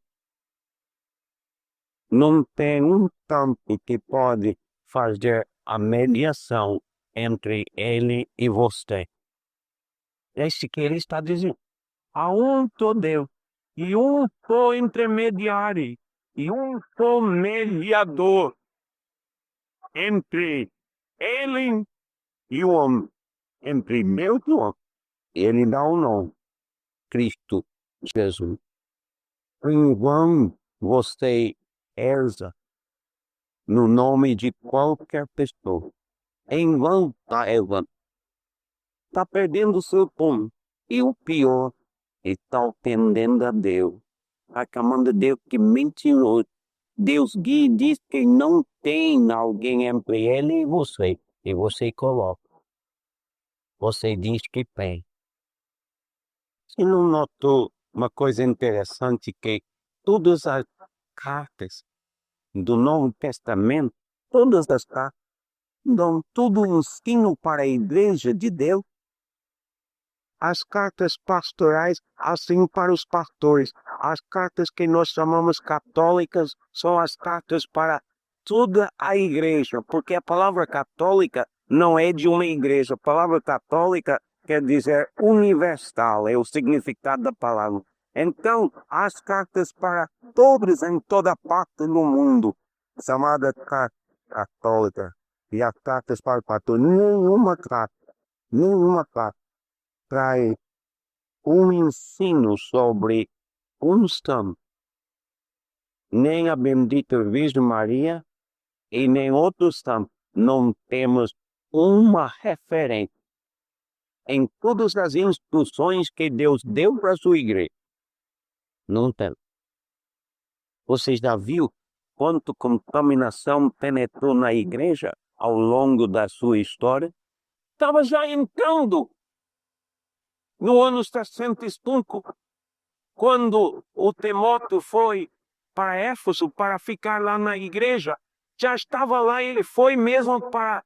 Não tem um tanto que pode fazer a mediação entre ele e você. É isso que ele está dizendo. Há um só Deus, e um só intermediário, e um só mediador entre ele e o homem. Entre meu e o homem. Ele dá o nome. Cristo Jesus. Em vão você erza no nome de qualquer pessoa. Em vão está errando. Está perdendo o seu tom. E o pior, está ofendendo a Deus. Está chamando Deus que mentiroso. Deus diz que não tem alguém entre ele e você. E você coloca. Você diz que tem. Você não notou uma coisa interessante que todas as cartas do Novo Testamento, todas as cartas, dão tudo um ensino para a igreja de Deus? As cartas pastorais, assim para os pastores. As cartas que nós chamamos católicas são as cartas para toda a igreja, porque a palavra católica não é de uma igreja. A palavra católica quer dizer universal, é o significado da palavra. Então, as cartas para todos em toda parte do mundo, chamada carta católica, e as cartas para o pastor, nenhuma carta traz um ensino sobre um santo, nem a bendita Virgem Maria e nem outro santo. Não temos uma referência em todas as instruções que Deus deu para a sua igreja. Não tem. Você já viu quanto contaminação penetrou na igreja ao longo da sua história? Estava já entrando no ano 65, quando o Timóteo foi para Éfeso para ficar lá na igreja, já estava lá, ele foi mesmo para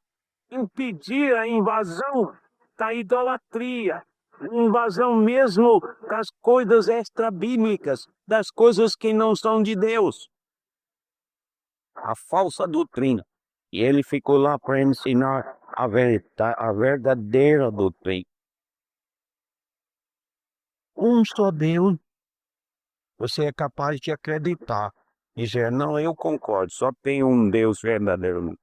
impedir a invasão da idolatria, invasão mesmo das coisas extra-bíblicas, das coisas que não são de Deus. A falsa doutrina. E ele ficou lá para ensinar a verdadeira doutrina. Um só Deus, você é capaz de acreditar. Dizer, não, eu concordo, só tem um Deus verdadeiro.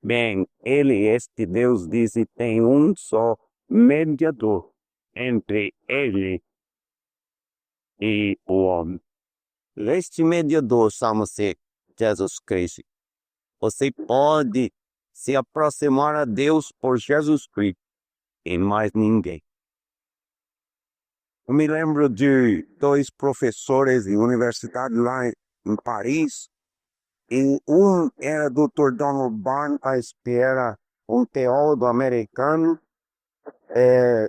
Bem, este Deus diz que tem um só mediador entre ele e o homem. Este mediador chama-se Jesus Cristo. Você pode se aproximar a Deus por Jesus Cristo e mais ninguém. Eu me lembro de dois professores de universidade lá em Paris, e um era Dr. Donald Barnes, que era um teólogo americano,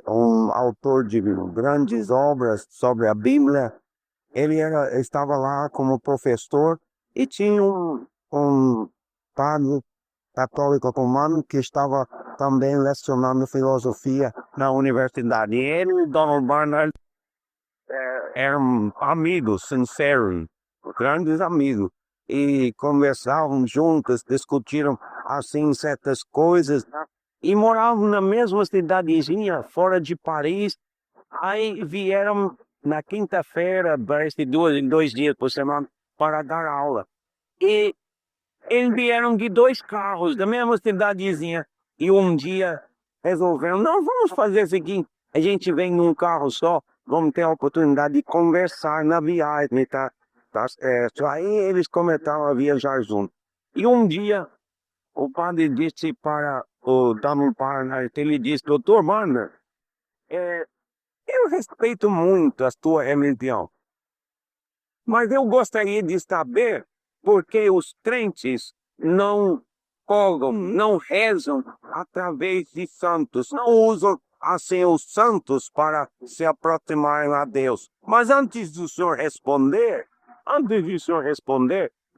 um autor de grandes obras sobre a Bíblia. Ele estava lá como professor e tinha um padre católico romano que estava também lecionando filosofia na universidade. E ele e Donald Barnes eram amigos sinceros, grandes amigos, e conversavam juntos, discutiram assim certas coisas, e moravam na mesma cidadezinha fora de Paris. Aí vieram na quinta-feira, parece 2 dias por semana, para dar aula. E eles vieram de 2 carros da mesma cidadezinha, e um dia resolveram, não, vamos fazer o seguinte, a gente vem num carro só, vamos ter a oportunidade de conversar na viagem, tá certo. Aí eles começaram a viajar juntos. E um dia, o padre disse para o Donald Barnes, ele disse, Dr. Barnes, eu Eu respeito muito a tua religião, mas eu gostaria de saber por que os crentes não colgam, não rezam através de santos, não usam assim os santos para se aproximarem a Deus. Mas antes de senhor responder,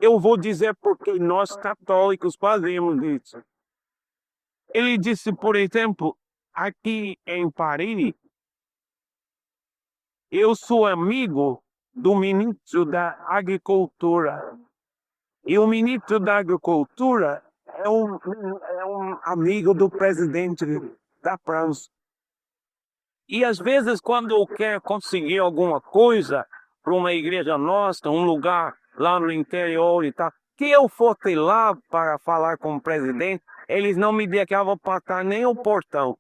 eu vou dizer por que nós católicos fazemos isso. Ele disse, por exemplo, aqui em Paris, eu sou amigo do ministro da Agricultura. E o ministro da Agricultura é um amigo do presidente da França. E às vezes, quando eu quero conseguir alguma coisa para uma igreja nossa, um lugar lá no interior e tal, que eu fosse lá para falar com o presidente, eles não me deixavam passar nem o portão.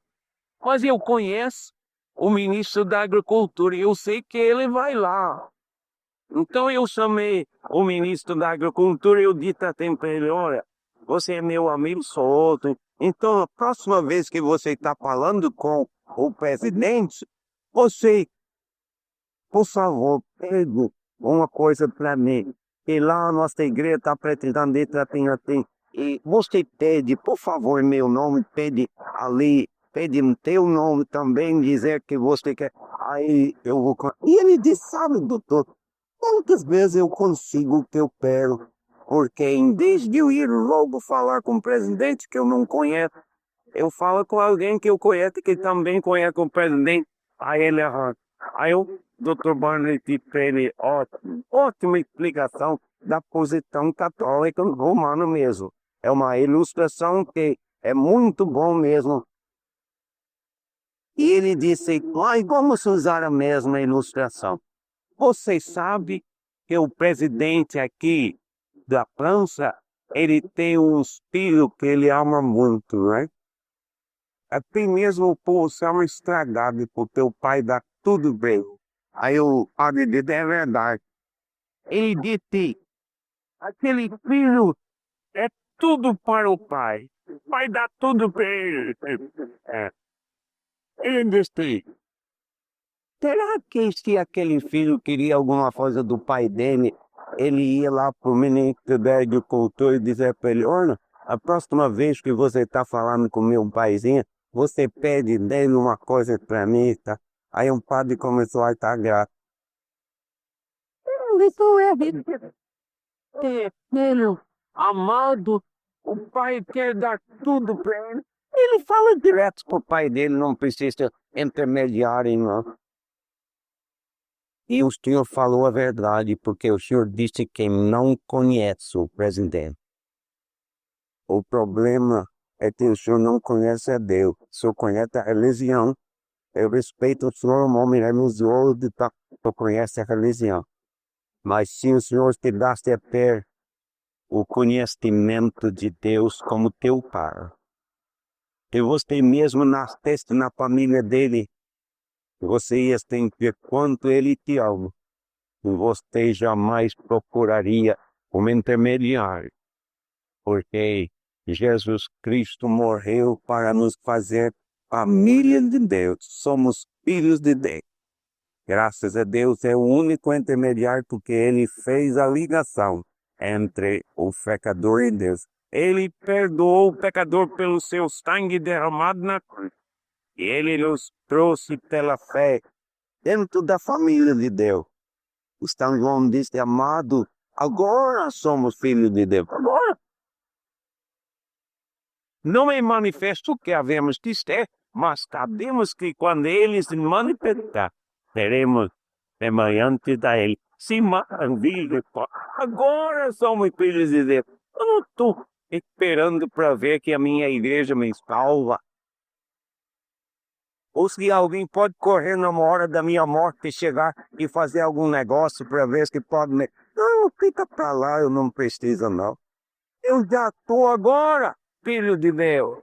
Mas eu conheço o ministro da Agricultura e eu sei que ele vai lá. Então eu chamei o ministro da Agricultura e eu disse assim para ele, olha, você é meu amigo, sou outro. Então, a próxima vez que você está falando com o presidente, você, por favor, pegue uma coisa para mim. E lá a nossa igreja está precisando de assim. E você pede, por favor, meu nome, pede ali, pede teu nome também, dizer que você quer. Aí eu vou. E ele disse, sabe, doutor, quantas vezes eu consigo o que eu quero? Porque em vez de eu ir logo falar com o presidente que eu não conheço, eu falo com alguém que eu conheço, que também conhece o presidente. Aí ele arranca. Aí o Dr. Barney disse para ele, ótima explicação da posição católica romana mesmo. É uma ilustração que é muito bom mesmo. E ele disse, vamos usar a mesma ilustração. Você sabe que o presidente aqui da França, ele tem uns filhos que ele ama muito, né? Até mesmo o povo se ama estragado por teu pai dá tudo bem. Aí o padre disse, é verdade. Ele disse, aquele filho é tudo para o pai. O pai dá tudo para ele. Ele disse, será que se aquele filho queria alguma coisa do pai dele, ele ia lá para o ministro da Agricultura e dizer para ele, olha, a próxima vez que você está falando com meu paizinho, você pede dele uma coisa para mim, tá? Aí um padre começou a estar grato. Isso é filho amado, o pai quer dar tudo para ele. Ele fala direto para o pai dele, não precisa intermediário, não. E o senhor falou a verdade, porque o senhor disse que não conhece o presidente. O problema é que o senhor não conhece a Deus, o senhor conhece a religião. Eu respeito o senhor, um homem religioso, o senhor conhece a religião. Mas se o senhor tivesse a ter o conhecimento de Deus como teu pai, e você mesmo nascesse na família dele, você ia sentir quanto ele te ama. Você jamais procuraria um intermediário, porque Jesus Cristo morreu para nos fazer família de Deus. Somos filhos de Deus. Graças a Deus é o único intermediário porque ele fez a ligação entre o pecador e Deus. Ele perdoou o pecador pelo seu sangue derramado na cruz. E ele nos trouxe pela fé dentro da família de Deus. O São João disse, amado, agora somos filhos de Deus. Agora. Não é manifesto que havemos de ser, mas sabemos que quando ele se manifestar, seremos semelhantes a ele. Se maravilha, agora somos filhos de Deus. Eu não estou esperando para ver que a minha igreja me salva. Ou se alguém pode correr na hora da minha morte e chegar e fazer algum negócio para ver se pode... Não, fica para lá, eu não preciso não. Eu já estou agora, filho de Deus.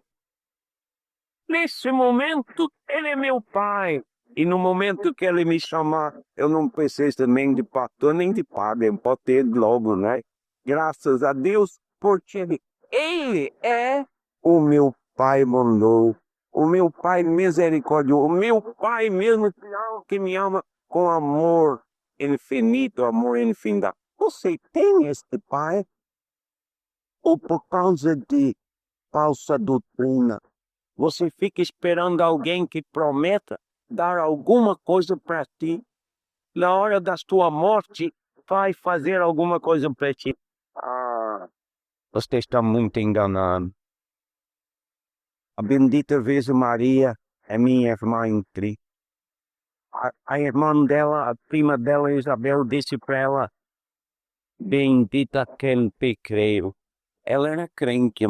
Nesse momento, ele é meu pai. E no momento que ele me chamar, eu não preciso nem de pastor, nem de padre. Eu posso ter logo, né? Graças a Deus, porque ele é o meu pai mandou. O meu pai misericordioso, o meu pai mesmo te que me ama com amor infinito, amor infinito. Você tem este pai? Ou por causa de falsa doutrina, você fica esperando alguém que prometa dar alguma coisa para ti? Na hora da sua morte, vai fazer alguma coisa para ti? Você está muito enganado. A bendita Virgem Maria é minha irmã em Cristo. A irmã dela, a prima dela, Isabel, disse para ela: bendita aquele que creu. Ela era crente,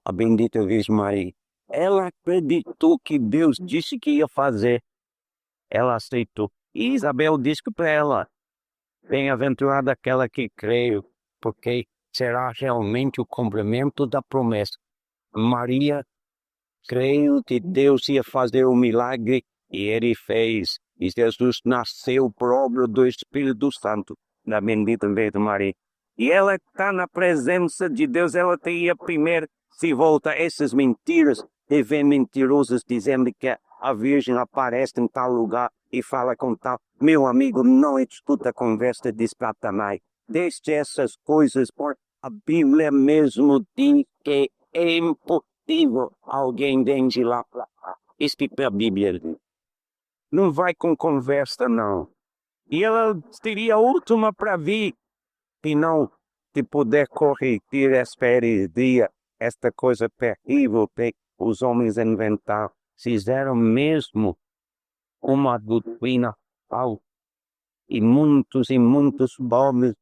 a bendita Virgem Maria. Ela acreditou que Deus disse que ia fazer. Ela aceitou. E Isabel disse para ela: bem-aventurada aquela que creu, porque será realmente o cumprimento da promessa. Maria creio que Deus ia fazer um milagre e ele fez. E Jesus nasceu por obra do Espírito Santo, da bendita Virgem Maria. E ela está na presença de Deus. Ela teria primeiro se volta a essas mentiras e vê mentirosos dizendo que a Virgem aparece em tal lugar e fala com tal. Meu amigo, não escuta a conversa de Satanás. Deixe essas coisas, por a Bíblia mesmo diz que é impossível alguém de lá para cá. Isso que a Bíblia diz. Não vai com conversa, não. E ela seria a última para vir, e não de poder corrigir esta heresia, esta coisa terrível que os homens inventaram. Fizeram mesmo uma doutrina falsa. E muitos pobres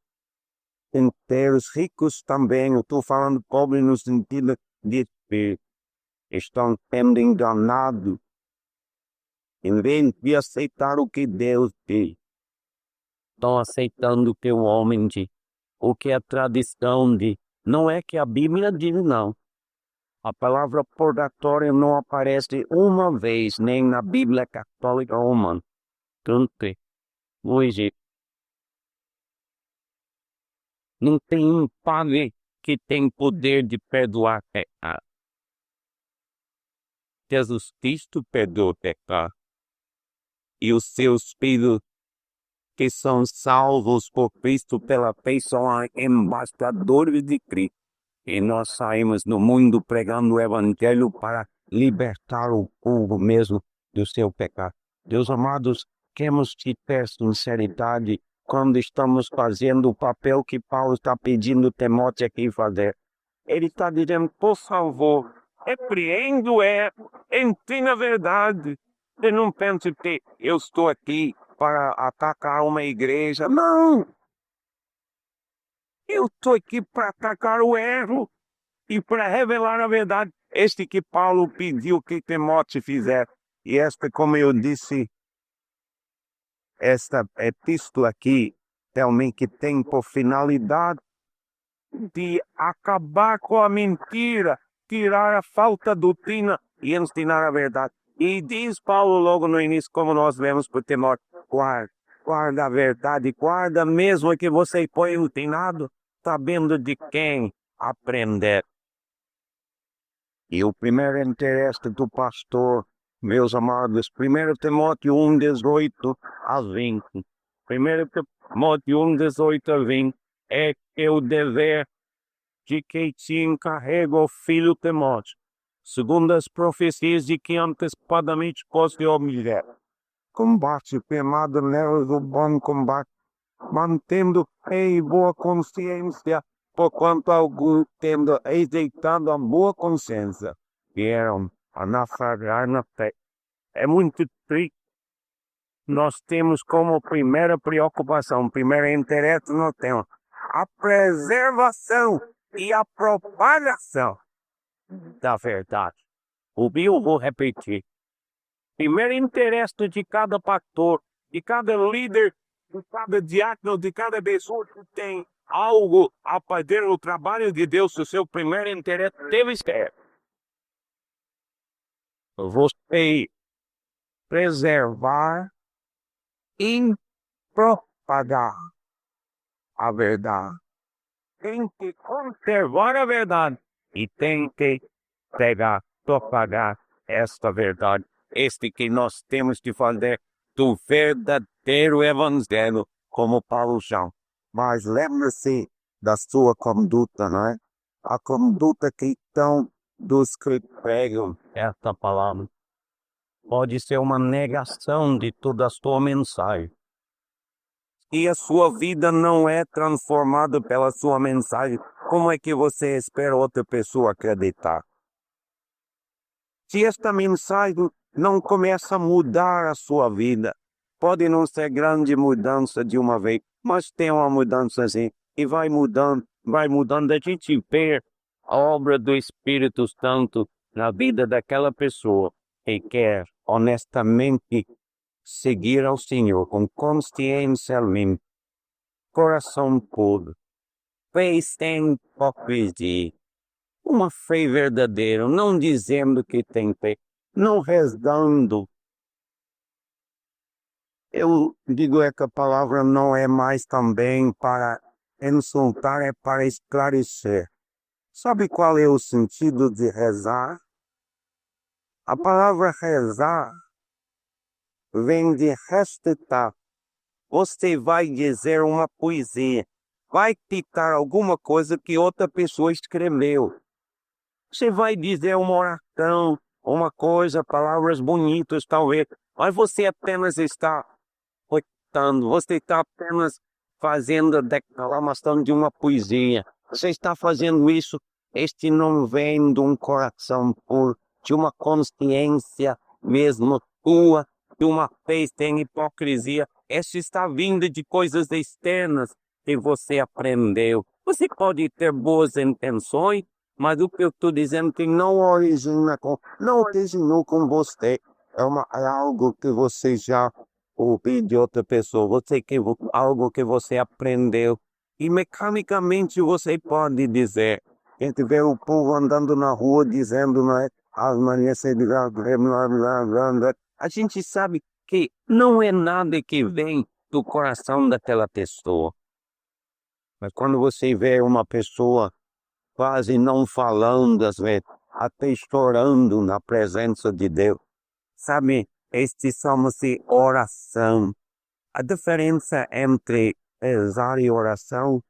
inteiros, ricos também, eu estou falando pobre no sentido de que estão sendo enganados, em vez de aceitar o que Deus diz. Estão aceitando o que o homem diz, o que a tradição diz. Não é que a Bíblia diz, não. A palavra purgatório não aparece uma vez, nem na Bíblia Católica Romana. Tanto no Egito. Não tem um padre que tem poder de perdoar pecado. Jesus Cristo perdoou pecado. E os seus filhos que são salvos por Cristo pela fé são embaixadores de Cristo. E nós saímos no mundo pregando o Evangelho para libertar o povo mesmo do seu pecado. Deus amados, temos que ter sinceridade quando estamos fazendo o papel que Paulo está pedindo Timóteo aqui fazer. Ele está dizendo, por favor, repreenda o ensina a verdade. E não pense que eu estou aqui para atacar uma igreja. Não! Eu estou aqui para atacar o erro e para revelar a verdade. Este que Paulo pediu que Timóteo fizesse. E esta, como eu disse, esta epístola aqui, realmente tem por finalidade de acabar com a mentira, tirar a falta doutrina e ensinar a verdade. E diz Paulo logo no início, como nós vemos por Timóteo, guarda a verdade, guarda mesmo que você foi ensinado, sabendo de quem aprender. E o primeiro interesse do pastor, meus amados, 1 Timóteo 1, 18 a 20. 1 Timóteo 1, 18 a 20 é que o dever de quem te encarrega o filho Timóteo, segundo as profecias de que antecipadamente fosse a mulher. Combate firmado nelas o bom combate, mantendo fé e boa consciência, porquanto alguns, tendo rejeitado a boa consciência, vieram a naufragar na fé. É muito triste. Nós temos como primeira preocupação, primeiro interesse, nós temos a preservação e a propagação da verdade. Vou repetir. Primeiro interesse de cada pastor, de cada líder, de cada diácono, de cada pessoa que tem algo a fazer no trabalho de Deus, o seu primeiro interesse deve ser você preservar e propagar a verdade. Tem que conservar a verdade e tem que propagar esta verdade. Este que nós temos de fazer do verdadeiro evangelho, como Paulo chama. Mas lembre-se da sua conduta, não é? A conduta cristã dos que pregam esta palavra pode ser uma negação de toda a sua mensagem. E a sua vida não é transformada pela sua mensagem, como é que você espera outra pessoa acreditar? Se esta mensagem não começa a mudar a sua vida, pode não ser grande mudança de uma vez, mas tem uma mudança assim, e vai mudando, a gente vê a obra do Espírito Santo na vida daquela pessoa que quer honestamente seguir ao Senhor com consciência limpa, coração puro, fé sem hipocrisia, uma fé verdadeira, não dizendo que tem fé, não rezando. Eu digo que a palavra não é mais também para insultar, é para esclarecer. Sabe qual é o sentido de rezar? A palavra rezar vem de recitar. Você vai dizer uma poesia, vai citar alguma coisa que outra pessoa escreveu. Você vai dizer uma oração, uma coisa, palavras bonitas talvez, mas você apenas está recitando, você está apenas fazendo a declamação de uma poesia. Você está fazendo isso, este não vem de um coração puro, de uma consciência mesmo tua, de uma fé sem hipocrisia. Este está vindo de coisas externas que você aprendeu. Você pode ter boas intenções, mas o que eu estou dizendo que não originou com você. É algo que você já ouviu de outra pessoa. Algo que você aprendeu. E mecanicamente você pode dizer. A gente vê o povo andando na rua dizendo, não é? A gente sabe que não é nada que vem do coração daquela pessoa. Mas quando você vê uma pessoa quase não falando, às vezes, até chorando na presença de Deus, sabe, este chama-se oração. A diferença entre rezar e oração,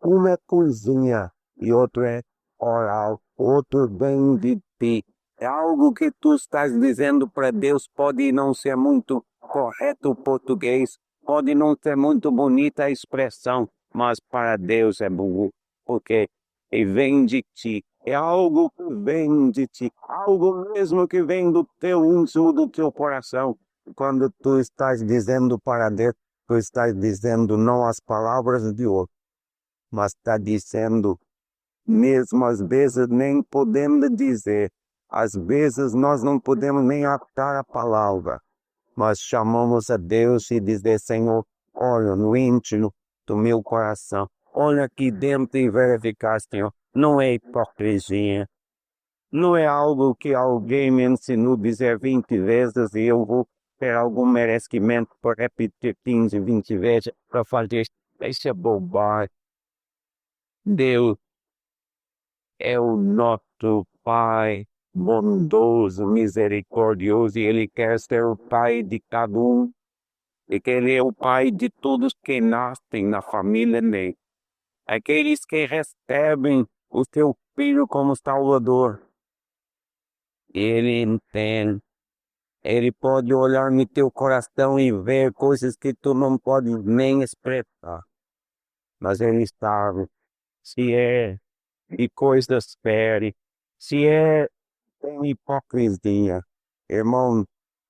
uma é cozinha e outro é oral, outro vem de ti. É algo que tu estás dizendo para Deus, pode não ser muito correto o português, pode não ser muito bonita a expressão, mas para Deus é bom, porque vem de ti. É algo que vem de ti, algo mesmo que vem do teu íntimo, do teu coração. Quando tu estás dizendo para Deus, tu estás dizendo não as palavras de outro, mas está dizendo, mesmo às vezes nem podendo dizer, às vezes nós não podemos nem atar a palavra, mas chamamos a Deus e dizer, Senhor, olha no íntimo do meu coração, olha aqui dentro e verificar, Senhor, não é hipocrisia, não é algo que alguém me ensinou a dizer 20 vezes e eu vou ter algum merecimento por repetir 15, 20 vezes para fazer isso é bobagem. Deus é o nosso Pai bondoso, misericordioso, e Ele quer ser o Pai de cada um, e que Ele é o Pai de todos que nascem na família dele. Aqueles que recebem o seu Filho como Salvador. Ele entende. Ele pode olhar no teu coração e ver coisas que tu não pode nem expressar. Mas Ele sabe se é de coisas fere, se é tem hipocrisia. Irmão,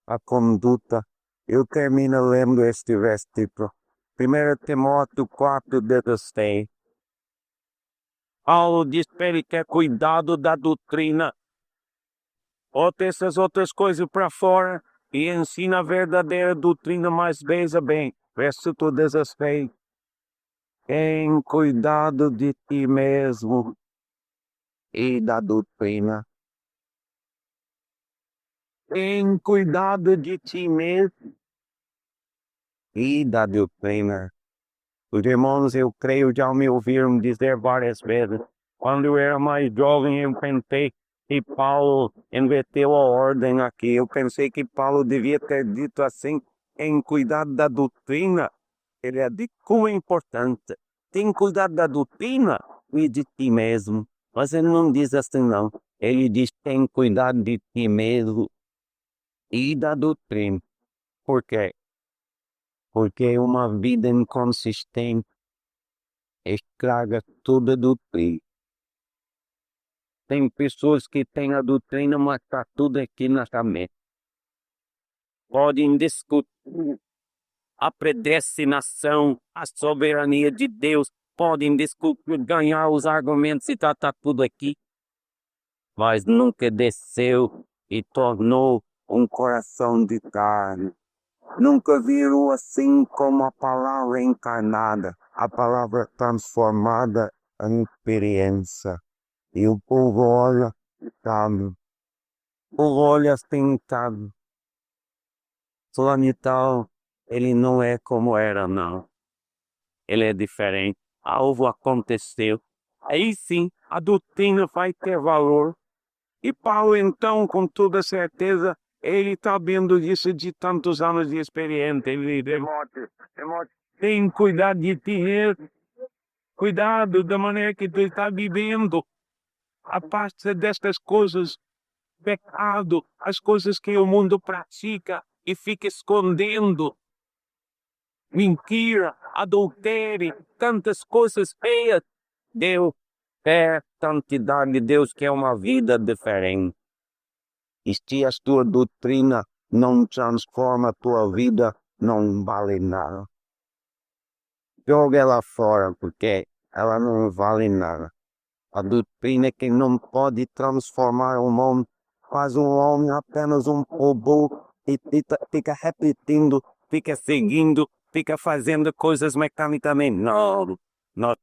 a conduta. Eu termino lendo este versículo. 1 Timóteo 4:16. Paulo diz para ele ter cuidado da doutrina. Bota essas outras coisas para fora e ensina a verdadeira doutrina, mas veja bem, versículo 16. Tem cuidado de ti mesmo e da doutrina. Tem cuidado de ti mesmo e da doutrina. Os irmãos, eu creio, já me ouviram dizer várias vezes. Quando eu era mais jovem, eu pensei que Paulo inverteu a ordem aqui. Eu pensei que Paulo devia ter dito assim, em cuidar da doutrina, ele é de como é importante. Tem que cuidar da doutrina e de ti mesmo. Mas ele não diz assim, não. Ele diz, tem que cuidar de ti mesmo e da doutrina. Por quê? Porque uma vida inconsistente estraga toda a doutrina. Tem pessoas que têm a doutrina, mas está tudo aqui na cabeça. Podem discutir a predestinação, a soberania de Deus, podem discutir, ganhar os argumentos e está tudo aqui. Mas nunca desceu e tornou um coração de carne. Nunca viram assim como a palavra encarnada, a palavra transformada em experiência. E o povo olha, sabe? O povo olha assim, sabe? Fulano e tal, ele não é como era, não. Ele é diferente. Algo aconteceu. Aí sim, a doutrina vai ter valor. E Paulo, então, com toda certeza, ele está vendo isso de tantos anos de experiência. Ele tem que cuidar de ti mesmo. Cuidado da maneira que tu está vivendo. Afaste destas coisas, pecado, as coisas que o mundo pratica e fica escondendo. Mentira, adultério, tantas coisas feias. Deus é santidade de Deus, que é uma vida diferente. E se a tua doutrina não transforma a tua vida, não vale nada. Joga ela fora, porque ela não vale nada. A doutrina que não pode transformar o homem, faz um homem apenas um robô e fica repetindo, fica seguindo, fica fazendo coisas mecanicamente. Não, nós